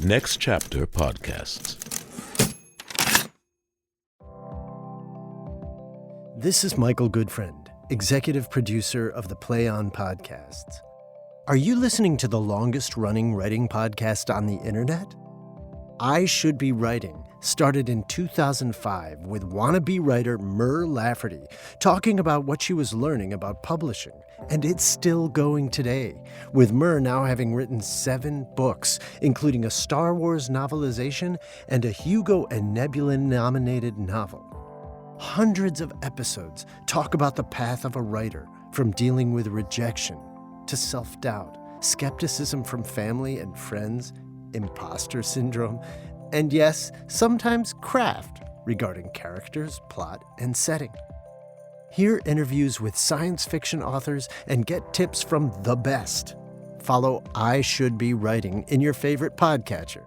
Next Chapter Podcasts. This is Michael Goodfriend, executive producer of the Play On podcasts. Are you listening to the longest-running writing podcast on the internet? I Should Be Writing started in 2005 with wannabe writer Mur Lafferty talking about what she was learning about publishing, and it's still going today, with Mur now having written 7 books, including a Star Wars novelization and a Hugo and Nebula-nominated novel. Hundreds of episodes talk about the path of a writer, from dealing with rejection to self-doubt, skepticism from family and friends, imposter syndrome, and yes, sometimes craft regarding characters, plot, and setting. Hear interviews with science fiction authors and get tips from the best. Follow I Should Be Writing in your favorite podcatcher.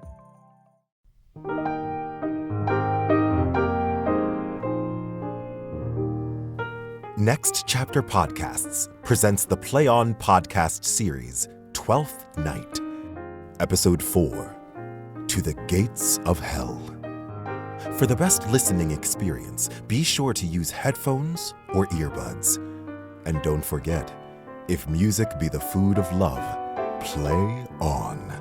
Next Chapter Podcasts presents the Play On podcast series, 12th Night. Episode 4, To the Gates of Hell. For the best listening experience, be sure to use headphones or earbuds. And don't forget, if music be the food of love, play on.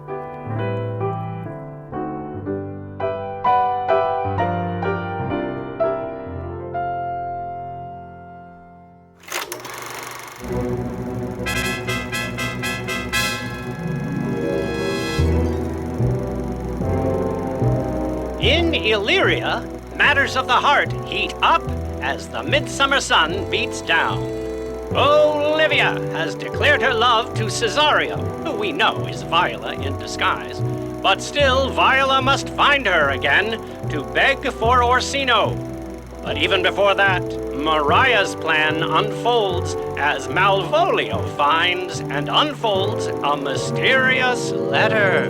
In Illyria, matters of the heart heat up as the midsummer sun beats down. Olivia has declared her love to Cesario, who we know is Viola in disguise. But still, Viola must find her again to beg for Orsino. But even before that, Mariah's plan unfolds as Malvolio finds and unfolds a mysterious letter.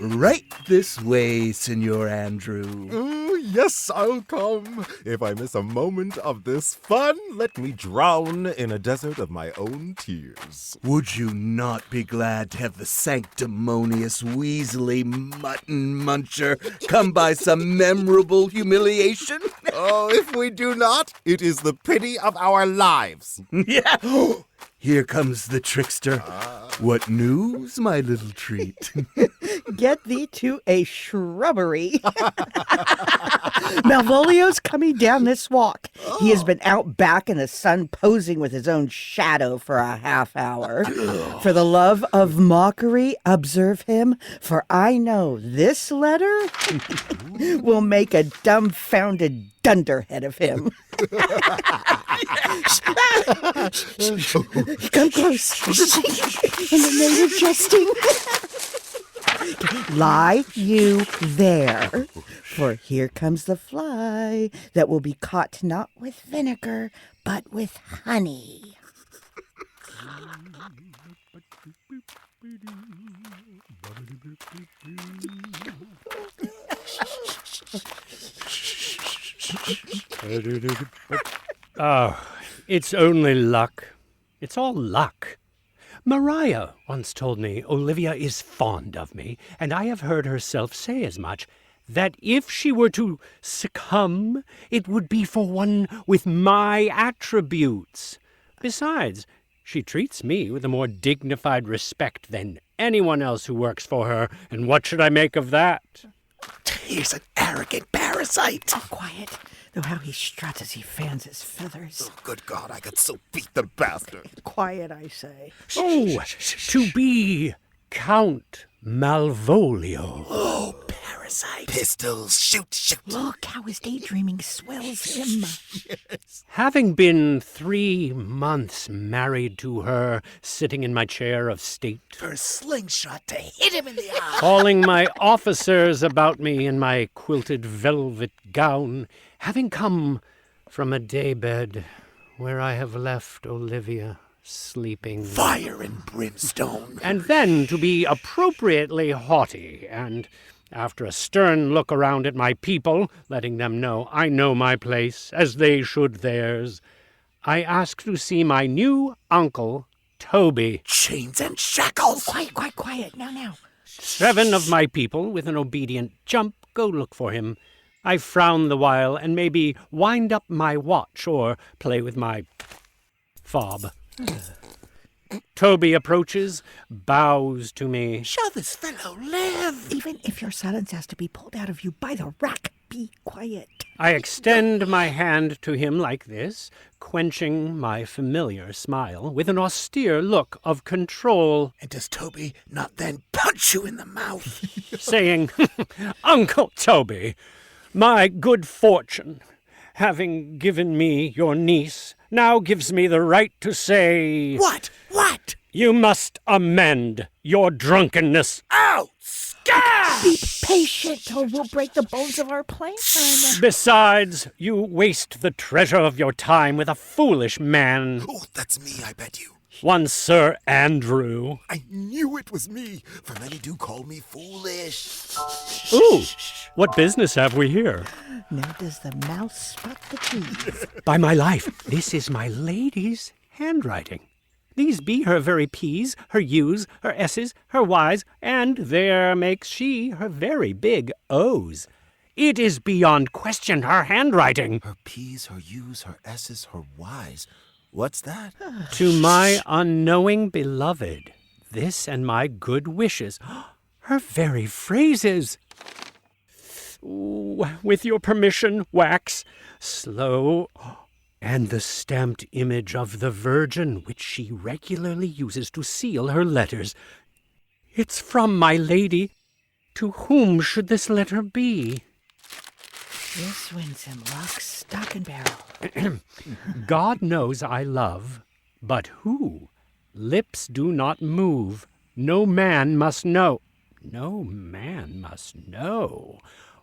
Right this way, Senor Andrew. Yes, I'll come. If I miss a moment of this fun, let me drown in a desert of my own tears. Would you not be glad to have the sanctimonious Weasley mutton muncher come by some memorable humiliation? Oh, if we do not, it is the pity of our lives. Yeah. Here comes the trickster. What news, my little treat? Get thee to a shrubbery. Malvolio's coming down this walk. He has been out back in the sun posing with his own shadow for a half hour. For the love of mockery, observe him, for I know this letter will make a dumbfounded dunderhead of him. Come close. And the native jesting. Lie you there, for here comes the fly that will be caught not with vinegar, but with honey. Oh, it's only luck. It's all luck. Mariah once told me Olivia is fond of me, and I have heard herself say as much, that if she were to succumb, it would be for one with my attributes. Besides, she treats me with a more dignified respect than anyone else who works for her, and what should I make of that? He's an arrogant parasite. Oh, quiet. Though how he struts as he fans his feathers. Oh, good God, I could so beat the bastard. Quiet, I say. Oh, to be Count Malvolio. Oh, parasite. Pistols, shoot. Look how his daydreaming swells him. Having been 3 months married to her, sitting in my chair of state, For a slingshot to hit him in the eye. calling my officers about me in my quilted velvet gown, having come from a daybed where I have left Olivia sleeping. Fire and brimstone. And then to be appropriately haughty, and after a stern look around at my people, letting them know I know my place, as they should theirs, I asked to see my new uncle, Toby. Chains and shackles! Quiet. Now. 7 of my people, with an obedient jump, go look for him. I frown the while, and maybe wind up my watch or play with my fob. Toby approaches, bows to me. Shall this fellow live? Even if your silence has to be pulled out of you by the rack, be quiet. I extend my hand to him like this, quenching my familiar smile with an austere look of control, And does Toby not then punch you in the mouth? saying, Uncle Toby, my good fortune, having given me your niece, now gives me the right to say, What? You must amend your drunkenness. Ow! Scat! Be patient, or we'll break the bones of our plan. Besides, you waste the treasure of your time with a foolish man, Oh, that's me, I bet you. one Sir Andrew. I knew it was me, for many do call me foolish. Ooh, what business have we here? Now does the mouse spot the cheese. By my life, this is my lady's handwriting. These be her very P's, her U's, her S's, her Y's, and there makes she her very big O's. It is beyond question her handwriting. Her P's, her U's, her S's, her Y's. What's that? To my unknowing beloved, this and my good wishes, her very phrases. Ooh, with your permission, wax, slow, and the stamped image of the Virgin, which she regularly uses to seal her letters. It's from my lady. To whom should this letter be? This one's in lock, stock, and barrel. God knows I love, but who? Lips do not move. No man must know. No man must know.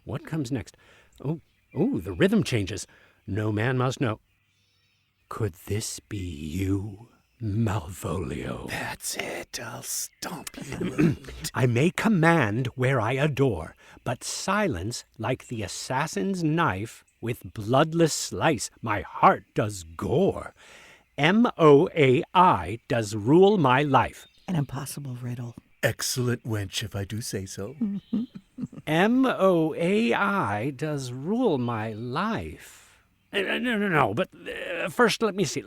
What comes next? Oh, the rhythm changes. No man must know. Could this be you, Malvolio? That's it. I'll stomp you. I may command where I adore, but silence, like the assassin's knife, with bloodless slice my heart does gore. MOAI does rule my life. An impossible riddle. Excellent wench, if I do say so. MOAI does rule my life. No, but first let me see.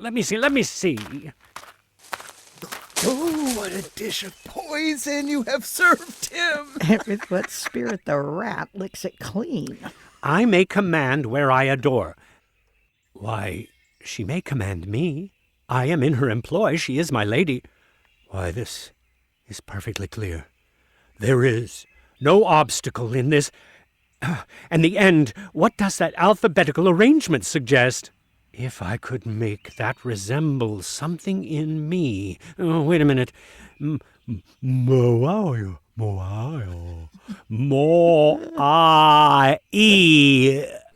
Oh, what a dish of poison you have served him! With what spirit the rat licks it clean. I may command where I adore. Why, she may command me. I am in her employ. She is my lady. Why, this is perfectly clear. There is no obstacle in this. And the end, what does that alphabetical arrangement suggest? If I could make that resemble something in me. Oh, wait a minute. Moai.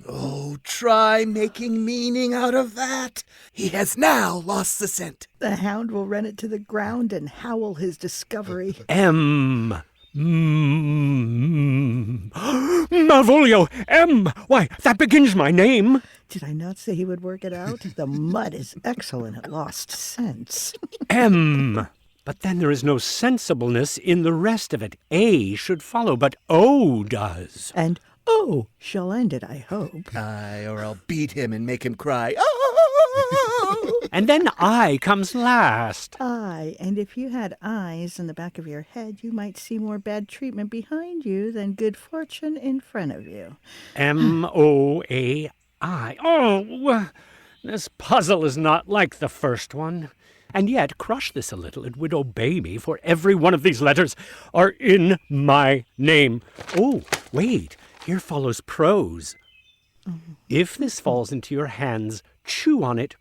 Oh, try making meaning out of that. He has now lost the scent. The hound will run it to the ground and howl his discovery. Malvolio, M. Why, that begins my name. Did I not say he would work it out? The mud is excellent at lost sense. M. But then there is no sensibleness in the rest of it. A should follow, but O does. And O shall end it, I hope. Aye, or I'll beat him and make him cry. And then I comes last. Aye, and if you had eyes in the back of your head, you might see more bad treatment behind you than good fortune in front of you. MOAI. Oh, this puzzle is not like the first one. And yet, crush this a little, it would obey me, for every one of these letters are in my name. Oh, wait, here follows prose. If this falls into your hands, chew on it.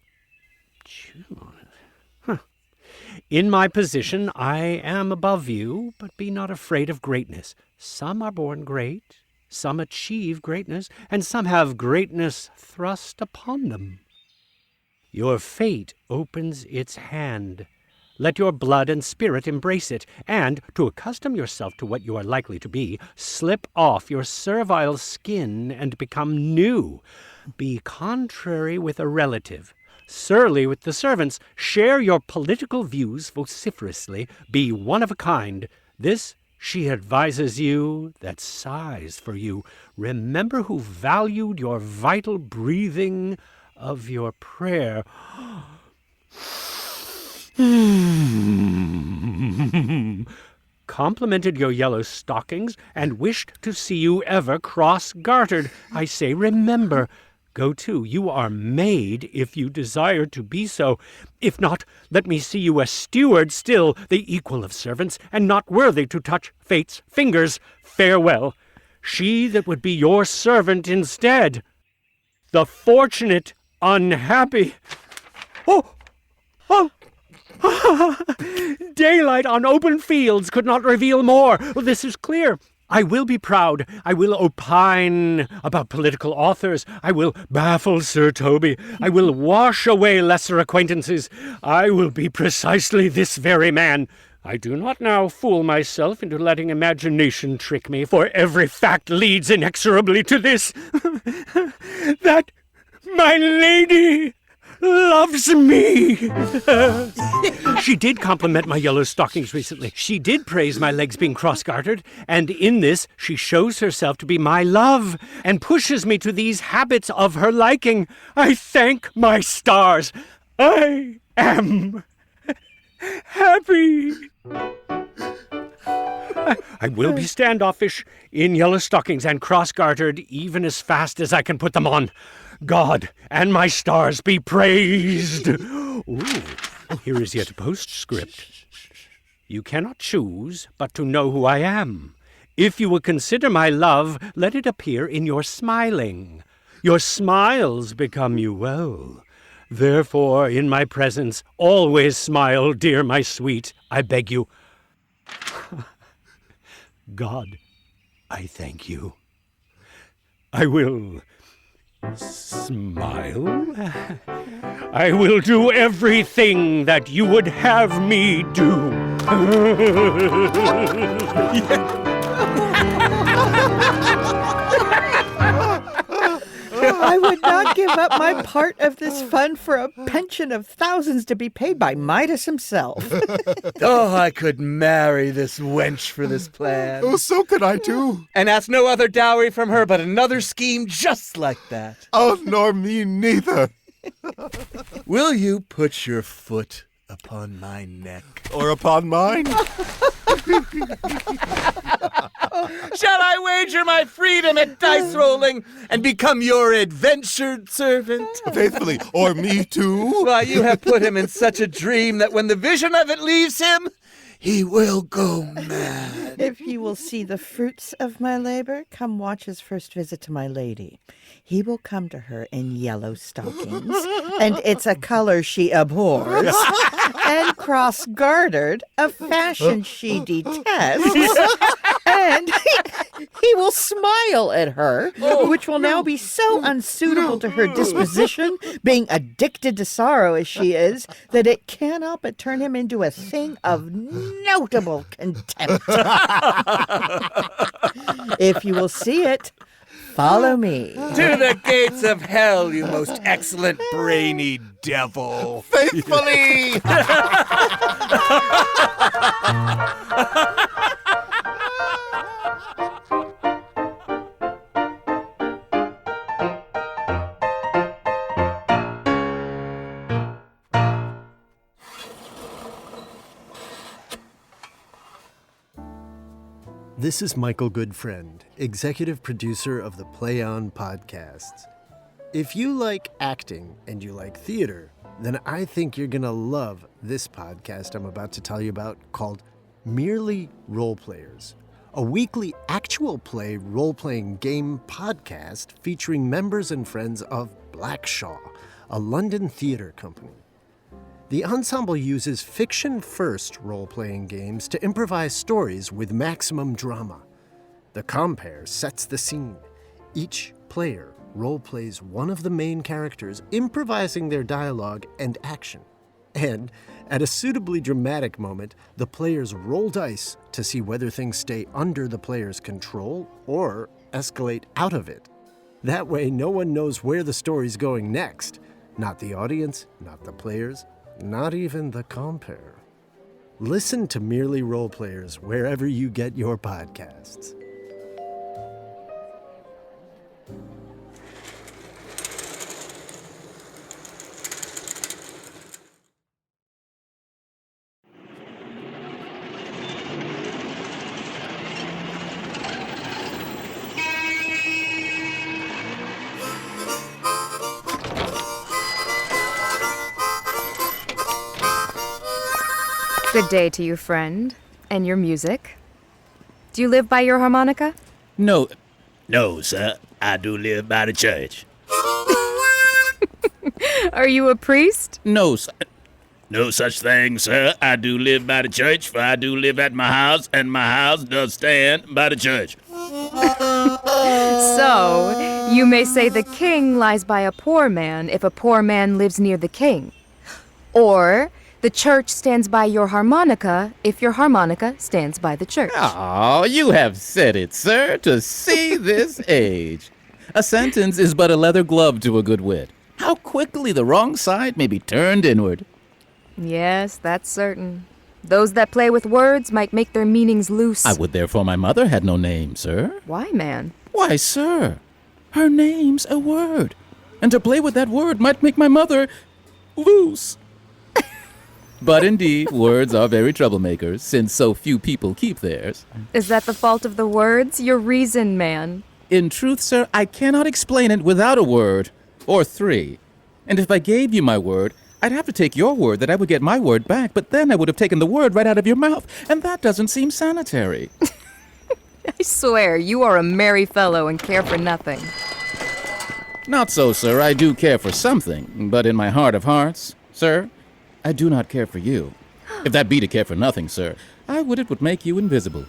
In my position, I am above you, but be not afraid of greatness. Some are born great, some achieve greatness, and some have greatness thrust upon them. Your fate opens its hand. Let your blood and spirit embrace it, and, to accustom yourself to what you are likely to be, slip off your servile skin and become new. Be contrary with a relative. surly with the servants, share your political views vociferously, be one of a kind. This she advises you that sighs for you. Remember who valued your vital breathing of your prayer. Complimented your yellow stockings, and wished to see you ever cross-gartered. I say, remember. Go to, you are made if you desire to be so. If not, let me see you a steward still, the equal of servants, and not worthy to touch fate's fingers. Farewell. She that would be your servant instead. The fortunate unhappy. Oh! Daylight on open fields could not reveal more. This is clear. I will be proud. I will opine about political authors. I will baffle Sir Toby. I will wash away lesser acquaintances. I will be precisely this very man. I do not now fool myself into letting imagination trick me, for every fact leads inexorably to this, that my lady loves me. She did compliment my yellow stockings recently. She did praise my legs being cross-gartered, and in this she shows herself to be my love, and pushes me to these habits of her liking. I thank my stars. I am happy. I will be standoffish in yellow stockings and cross-gartered even as fast as I can put them on. God and my stars be praised. Ooh, here is yet a postscript. You cannot choose but to know who I am. If you will consider my love, let it appear in your smiling. Your smiles become you well. Therefore, in my presence, always smile, dear my sweet, I beg you. God, I thank you. I will smile. I will do everything that you would have me do. I would not give up my part of this fund for a pension of thousands to be paid by Midas himself. Oh, I could marry this wench for this plan. Oh, so could I too. And ask no other dowry from her but another scheme just like that. Oh, nor me neither. Will you put your foot upon my neck? Or upon mine? Shall I wager my freedom at dice rolling and become your adventured servant? Faithfully, or me too? Why, you have put him in such a dream that when the vision of it leaves him, he will go mad. If you will see the fruits of my labor, come watch his first visit to my lady. He will come to her in yellow stockings, and it's a color she abhors, and cross-gartered, a fashion she detests, and he will smile at her, which will now be so unsuitable to her disposition, being addicted to sorrow as she is, that it cannot but turn him into a thing of notable contempt. If you will see it, follow me. To the gates of hell, you most excellent brainy devil. Faithfully! This is Michael Goodfriend, executive producer of the Play On podcasts. If you like acting and you like theater, then I think you're going to love this podcast I'm about to tell you about called Merely Role Players, a weekly actual play role-playing game podcast featuring members and friends of Blackshaw, a London theater company. The ensemble uses fiction-first role-playing games to improvise stories with maximum drama. The compere sets the scene. Each player role-plays one of the main characters, improvising their dialogue and action. And at a suitably dramatic moment, the players roll dice to see whether things stay under the player's control or escalate out of it. That way, no one knows where the story's going next. Not the audience, not the players, not even the compere. Listen to Merely Role Players wherever you get your podcasts. Good day to you, friend. And your music? Do you live by your harmonica? No, sir. I do live by the church. Are you a priest? No, sir. No such thing, sir. I do live by the church, for I do live at my house, and my house does stand by the church. So, you may say the king lies by a poor man if a poor man lives near the king. Or, the church stands by your harmonica if your harmonica stands by the church. Oh, you have said it, sir, to see this age. A sentence is but a leather glove to a good wit. How quickly the wrong side may be turned inward. Yes, that's certain. Those that play with words might make their meanings loose. I would therefore my mother had no name, sir. Why, man? Why, sir, her name's a word, and to play with that word might make my mother loose. But indeed, words are very troublemakers, since so few people keep theirs. Is that the fault of the words? Your reason, man. In truth, sir, I cannot explain it without a word, or three. And if I gave you my word, I'd have to take your word that I would get my word back, but then I would have taken the word right out of your mouth, and that doesn't seem sanitary. I swear, you are a merry fellow and care for nothing. Not so, sir. I do care for something, but in my heart of hearts, sir, I do not care for you. If that be to care for nothing, sir, I would it would make you invisible.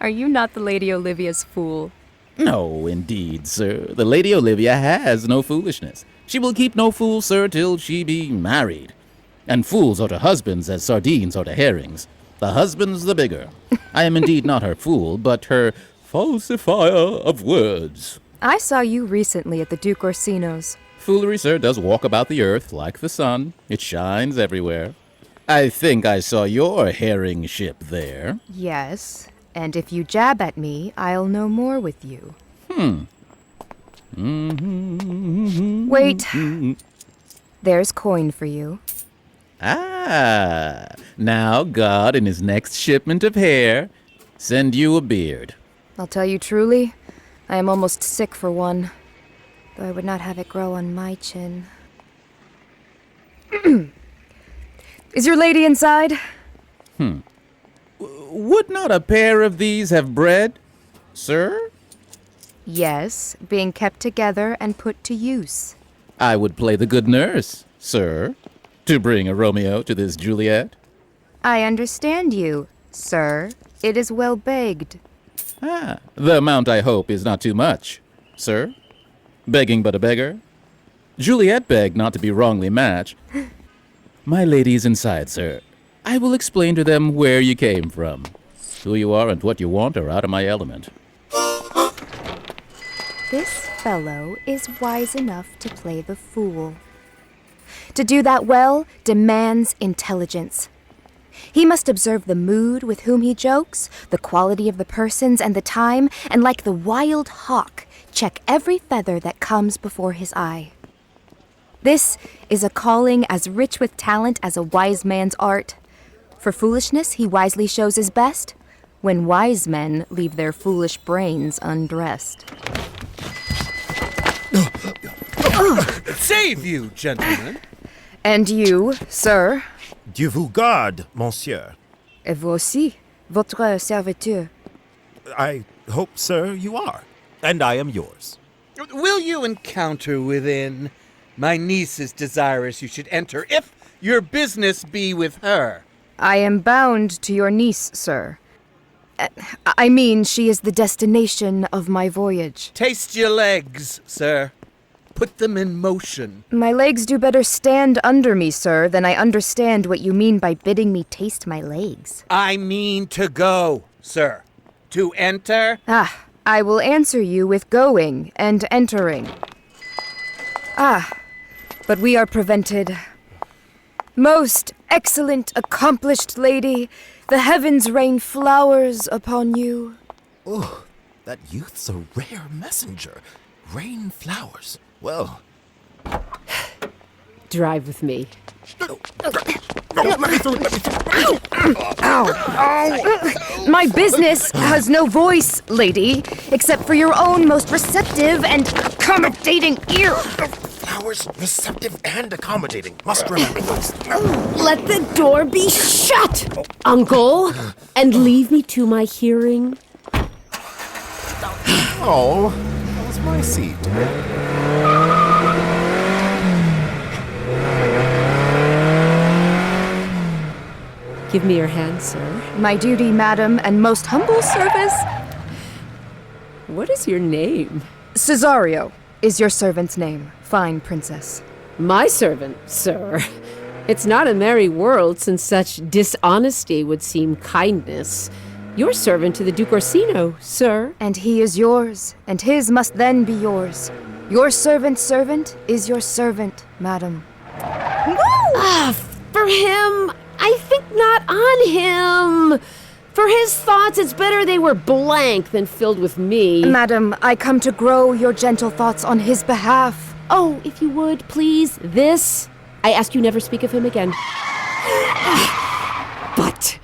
Are you not the Lady Olivia's fool? No, indeed, sir. The Lady Olivia has no foolishness. She will keep no fool, sir, till she be married. And fools are to husbands as sardines are to herrings. The husband's the bigger. I am indeed not her fool, but her falsifier of words. I saw you recently at the Duke Orsino's. Foolery, sir, does walk about the earth like the sun. It shines everywhere. I think I saw your herring ship there. Yes, and if you jab at me, I'll know more with you. Wait. There's coin for you. Ah, now God in his next shipment of hair send you a beard. I'll tell you truly, I am almost sick for one. Though I would not have it grow on my chin. Is your lady inside? Would not a pair of these have bred, sir? Yes, being kept together and put to use. I would play the good nurse, sir, to bring a Romeo to this Juliet. I understand you, sir. It is well begged. Ah, the amount I hope is not too much, sir. Begging but a beggar. Juliet begged not to be wrongly matched. My lady is inside, sir. I will explain to them where you came from. Who you are and what you want are out of my element. This fellow is wise enough to play the fool. To do that well demands intelligence. He must observe the mood with whom he jokes, the quality of the persons and the time, and like the wild hawk, check every feather that comes before his eye. This is a calling as rich with talent as a wise man's art. For foolishness he wisely shows his best, when wise men leave their foolish brains undressed. Save you, gentlemen. And you, sir, Dieu vous garde, monsieur. et vous aussi, votre serviteur. I hope, sir, you are. And I am yours. Will you encounter within? My niece is desirous you should enter, if your business be with her. I am bound to your niece, sir. I mean, she is the destination of my voyage. Taste your legs, sir. Put them in motion. My legs do better stand under me, sir, than I understand what you mean by bidding me taste my legs. I mean to go, sir. To enter? I will answer you with going and entering. But we are prevented. Most excellent, accomplished lady, the heavens rain flowers upon you. Oh, that youth's a rare messenger. Rain flowers. Well... Drive with me. My business has no voice, lady, except for your own most receptive and accommodating ear. Flowers, receptive and accommodating. Must remember those. Let the door be shut, Uncle, and leave me to my hearing. Oh, that was my seat. Give me your hand, sir. My duty, madam, and most humble service. What is your name? Cesario is your servant's name, fine princess. My servant, sir. It's not a merry world, since such dishonesty would seem kindness. Your servant to the Duke Orsino, sir. And he is yours, and his must then be yours. Your servant's servant is your servant, madam. For him, I think not on him. For his thoughts, it's better they were blank than filled with me. Madam, I come to grow your gentle thoughts on his behalf. Oh, if you would, please, this. I ask you never speak of him again. But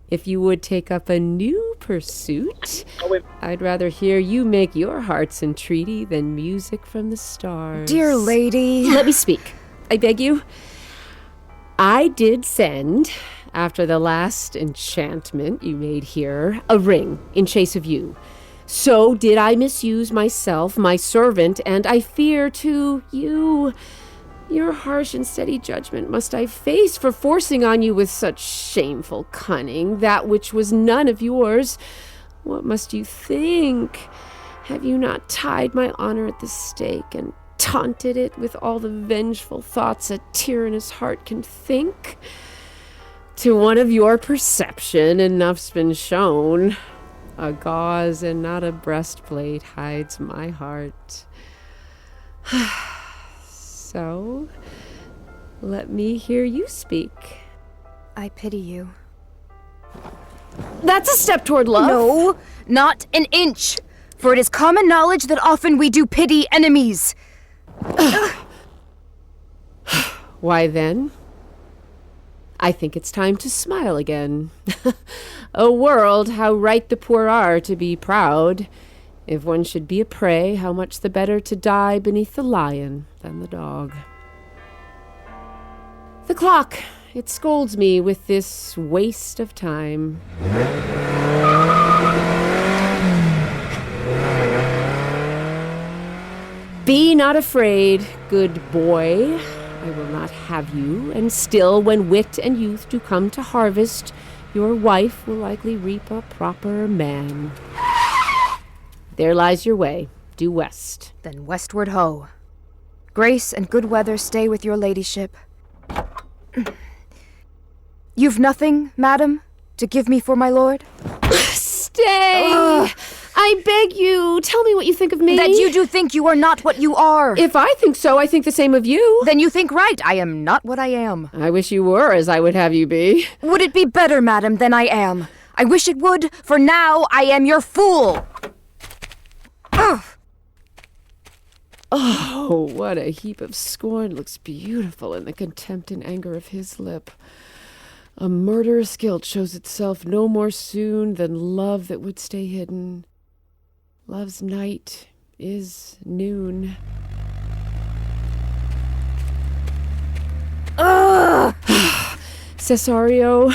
if you would take up a new pursuit, I'd rather hear you make your heart's entreaty than music from the stars. Dear lady. Let me speak, I beg you. I did send, after the last enchantment you made here, a ring in chase of you. So did I misuse myself, my servant, and I fear, too, you. Your harsh and steady judgment must I face for forcing on you with such shameful cunning that which was none of yours. What must you think? Have you not tied my honor at the stake and taunted it with all the vengeful thoughts a tyrannous heart can think? To one of your perception, enough's been shown. A gauze and not a breastplate hides my heart. So, let me hear you speak. I pity you. That's a step toward love. No, not an inch. For it is common knowledge that often we do pity enemies. Why then, I think it's time to smile again. O world, how right the poor are to be proud. If one should be a prey, how much the better to die beneath the lion than the dog. The clock, it scolds me with this waste of time. Be not afraid, good boy. I will not have you, and still when wit and youth do come to harvest, your wife will likely reap a proper man. There lies your way, due west. Then westward ho. Grace and good weather stay with your ladyship. You've nothing, madam, to give me for my lord? Stay! I beg you, tell me what you think of me. That you do think you are not what you are. If I think so, I think the same of you. Then you think right. I am not what I am. I wish you were as I would have you be. Would it be better, madam, than I am? I wish it would, for now I am your fool. Oh, what a heap of scorn looks beautiful in the contempt and anger of his lip. A murderous guilt shows itself no more soon than love that would stay hidden. Love's night is noon. Cesario,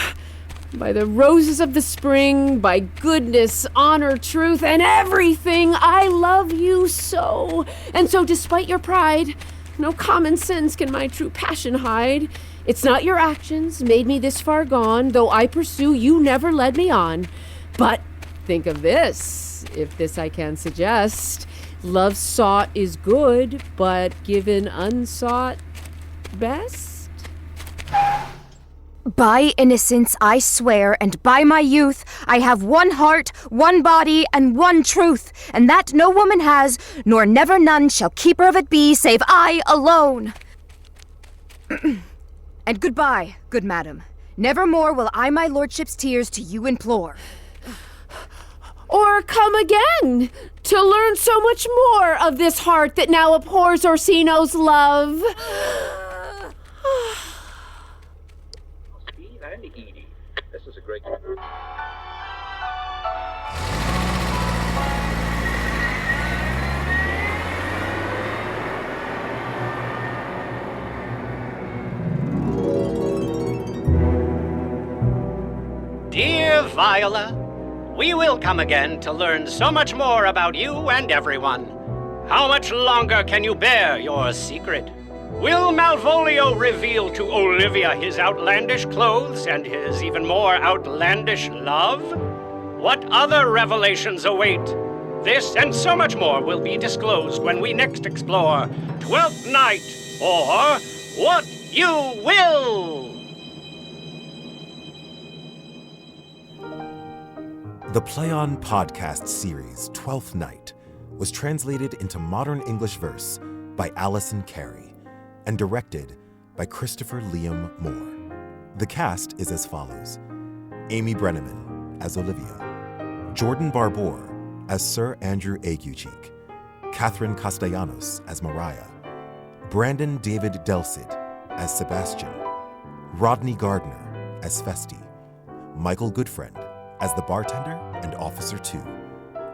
by the roses of the spring, by goodness, honor, truth, and everything, I love you so. And so, despite your pride, no common sense can my true passion hide. It's not your actions made me this far gone, though I pursue, you never led me on. But think of this, if this I can suggest. Love sought is good, but given unsought, best? By innocence I swear, and by my youth, I have one heart, one body, and one truth, and that no woman has, nor never none shall keeper of it be, save I alone. And goodbye, good madam. Nevermore will I my lordship's tears to you implore. Or come again, to learn so much more of this heart that now abhors Orsino's love. Steve and Edie. This is a great... Dear Viola, we will come again to learn so much more about you and everyone. How much longer can you bear your secret? Will Malvolio reveal to Olivia his outlandish clothes and his even more outlandish love? What other revelations await? This and so much more will be disclosed when we next explore 12th Night, or What You Will! The Play On podcast series 12th Night was translated into modern English verse by ALISON CAREY and directed by Cristofer Liam Moore. The cast is as follows: Amy Brenneman as Olivia, Jordan Barbour as Sir Andrew Aguecheek, Catherine Castellanos as Mariah, Brandon David Delsid as Sebastian, Rodney Gardiner as Feste, Michael Goodfriend as the bartender and Officer 2,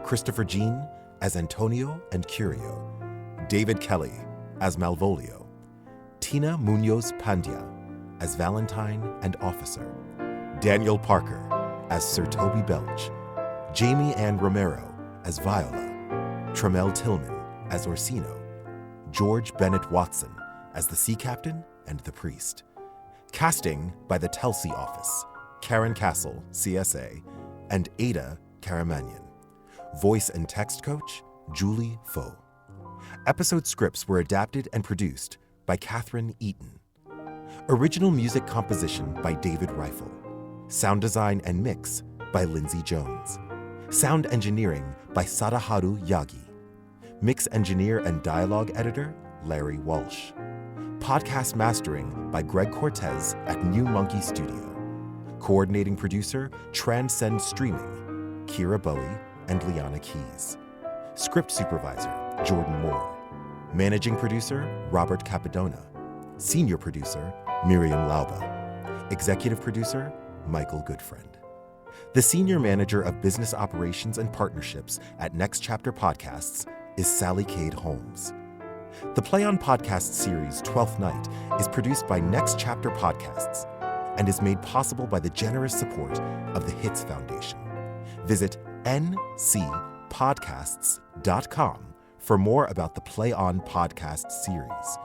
Christopher Jean as Antonio and Curio, David Kelly as Malvolio, Tina Munoz Pandya as Valentine and Officer, Daniel Parker as Sir Toby Belch, Jamie Ann Romero as Viola, Tramell Tillman as Orsino, George Bennett Watson as the Sea Captain and the Priest. Casting by the Delsid office, Karen Castle, CSA, and Ada Karamanyan. Voice and text coach, Julie Faux. Episode scripts were adapted and produced by Catherine Eaton. Original music composition by David Rifle. Sound design and mix by Lindsay Jones. Sound engineering by Sadaharu Yagi. Mix engineer and dialogue editor, Larry Walsh. Podcast mastering by Greg Cortez at New Monkey Studio. Coordinating producer, Transcend Streaming, Kira Bowie and Liana Keys. Script supervisor, Jordan Moore. Managing producer, Robert Capadona. Senior producer, Miriam Lauba. Executive producer, Michael Goodfriend. The Senior Manager of Business Operations and Partnerships at Next Chapter Podcasts is Sally Cade Holmes. The Play On podcast series 12th Night is produced by Next Chapter Podcasts and is made possible by the generous support of the Hits Foundation. Visit ncpodcasts.com for more about the Play On podcast series.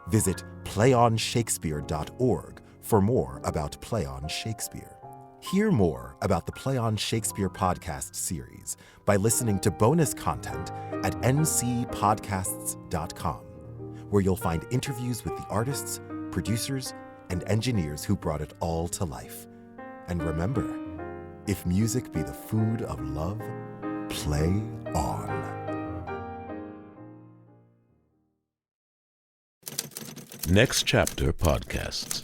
Visit playonshakespeare.org for more about Play On Shakespeare. Hear more about the Play On Shakespeare podcast series by listening to bonus content at ncpodcasts.com, where you'll find interviews with the artists, producers, and engineers who brought it all to life. And remember, if music be the food of love, play on. Next Chapter Podcasts.